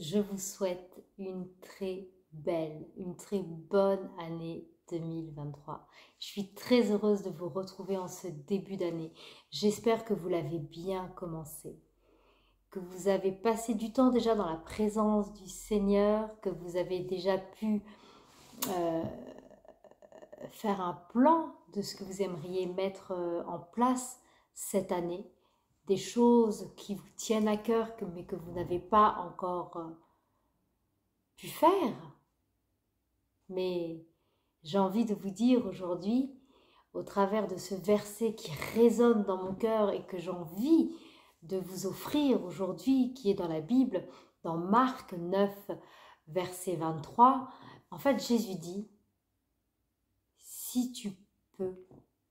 je vous souhaite une très belle, une très bonne année 2023. Je suis très heureuse de vous retrouver en ce début d'année. J'espère que vous l'avez bien commencé, que vous avez passé du temps déjà dans la présence du Seigneur, que vous avez déjà pu euh, faire un plan de ce que vous aimeriez mettre en place cette année, des choses qui vous tiennent à cœur mais que vous n'avez pas encore pu faire. Mais j'ai envie de vous dire aujourd'hui, au travers de ce verset qui résonne dans mon cœur et que j'ai envie de vous offrir aujourd'hui, qui est dans la Bible, dans Marc 9, verset 23, en fait Jésus dit, si tu peux,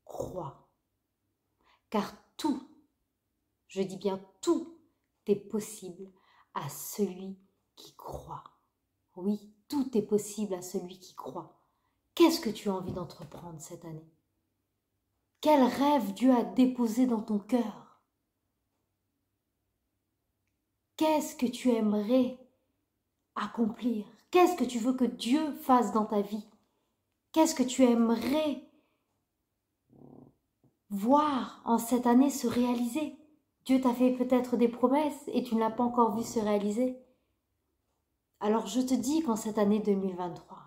crois. Car tout, je dis bien tout, est possible à celui qui croit. Oui, tout est possible à celui qui croit. Qu'est-ce que tu as envie d'entreprendre cette année? Quel rêve Dieu a déposé dans ton cœur? Qu'est-ce que tu aimerais accomplir? Qu'est-ce que tu veux que Dieu fasse dans ta vie? Qu'est-ce que tu aimerais voir en cette année se réaliser? Dieu t'a fait peut-être des promesses et tu ne l'as pas encore vu se réaliser. Alors je te dis qu'en cette année 2023,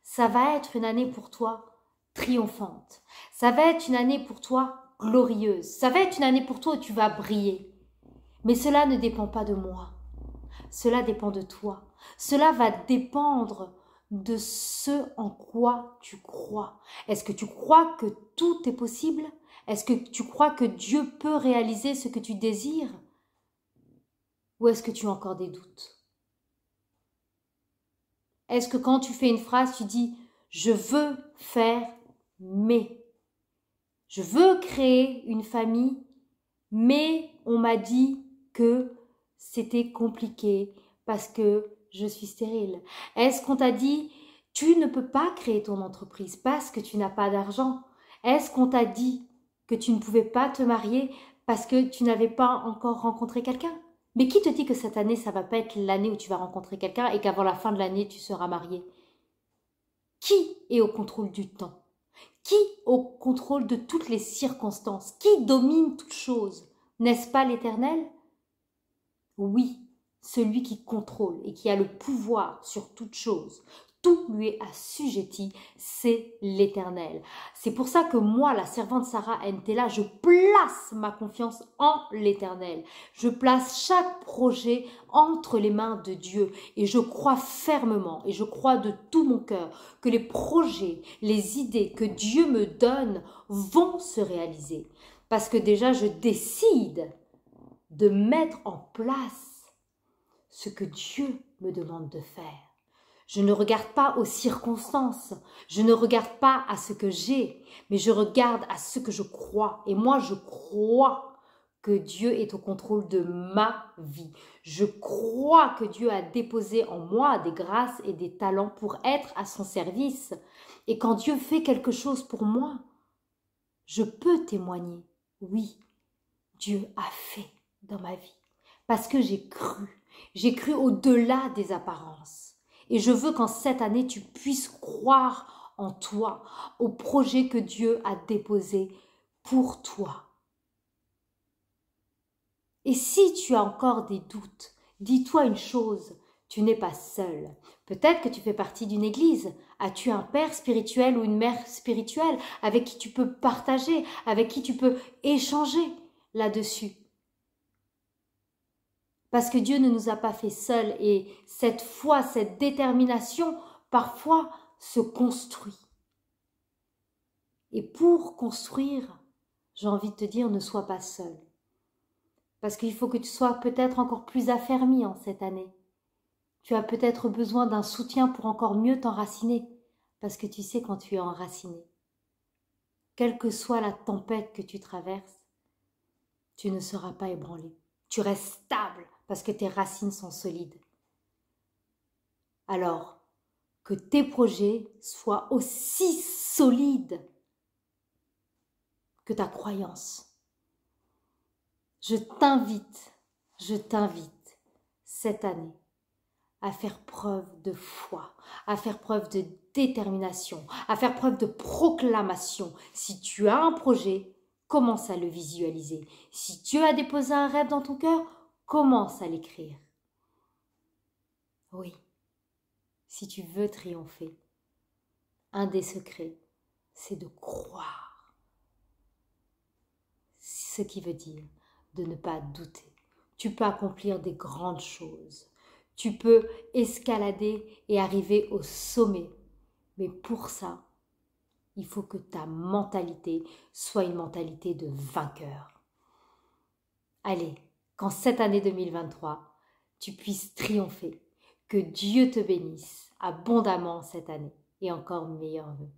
ça va être une année pour toi triomphante. Ça va être une année pour toi glorieuse. Ça va être une année pour toi où tu vas briller. Mais cela ne dépend pas de moi. Cela dépend de toi. Cela va dépendre de ce en quoi tu crois. Est-ce que tu crois que tout est possible? Est-ce que tu crois que Dieu peut réaliser ce que tu désires? Ou est-ce que tu as encore des doutes? Est-ce que quand tu fais une phrase, tu dis « je veux faire mais ». Je veux créer une famille, mais on m'a dit que c'était compliqué parce que je suis stérile. Est-ce qu'on t'a dit tu ne peux pas créer ton entreprise parce que tu n'as pas d'argent? Est-ce qu'on t'a dit que tu ne pouvais pas te marier parce que tu n'avais pas encore rencontré quelqu'un? Mais qui te dit que cette année, ça va pas être l'année où tu vas rencontrer quelqu'un et qu'avant la fin de l'année, tu seras marié? Qui est au contrôle du temps? Qui au contrôle de toutes les circonstances? Qui domine toutes choses? N'est-ce pas l'Éternel? Oui, celui qui contrôle et qui a le pouvoir sur toute chose. Tout lui est assujetti, c'est l'Éternel. C'est pour ça que moi, la servante Sarah Ntela, je place ma confiance en l'Éternel. Je place chaque projet entre les mains de Dieu et je crois fermement et je crois de tout mon cœur que les projets, les idées que Dieu me donne vont se réaliser. Parce que déjà, je décide de mettre en place ce que Dieu me demande de faire. Je ne regarde pas aux circonstances, je ne regarde pas à ce que j'ai, mais je regarde à ce que je crois. Et moi, je crois que Dieu est au contrôle de ma vie. Je crois que Dieu a déposé en moi des grâces et des talents pour être à son service. Et quand Dieu fait quelque chose pour moi, je peux témoigner. Oui, Dieu a fait dans ma vie. Parce que j'ai cru. J'ai cru au-delà des apparences. Et je veux qu'en cette année, tu puisses croire en toi, au projet que Dieu a déposé pour toi. Et si tu as encore des doutes, dis-toi une chose, tu n'es pas seul. Peut-être que tu fais partie d'une église. As-tu un père spirituel ou une mère spirituelle avec qui tu peux partager, avec qui tu peux échanger là-dessus? Parce que Dieu ne nous a pas fait seuls et cette foi, cette détermination, parfois se construit. Et pour construire, j'ai envie de te dire, ne sois pas seul. Parce qu'il faut que tu sois peut-être encore plus affermi en cette année. Tu as peut-être besoin d'un soutien pour encore mieux t'enraciner. Parce que tu sais quand tu es enraciné, quelle que soit la tempête que tu traverses, tu ne seras pas ébranlé. Tu restes stable parce que tes racines sont solides. Alors, que tes projets soient aussi solides que ta croyance. Je t'invite cette année à faire preuve de foi, à faire preuve de détermination, à faire preuve de proclamation. Si tu as un projet, commence à le visualiser. Si tu as déposé un rêve dans ton cœur, commence à l'écrire. Oui, si tu veux triompher, un des secrets, c'est de croire. Ce qui veut dire de ne pas douter. Tu peux accomplir des grandes choses. Tu peux escalader et arriver au sommet. Mais pour ça, il faut que ta mentalité soit une mentalité de vainqueur. Allez, qu'en cette année 2023, tu puisses triompher. Que Dieu te bénisse abondamment cette année et encore meilleurs vœux.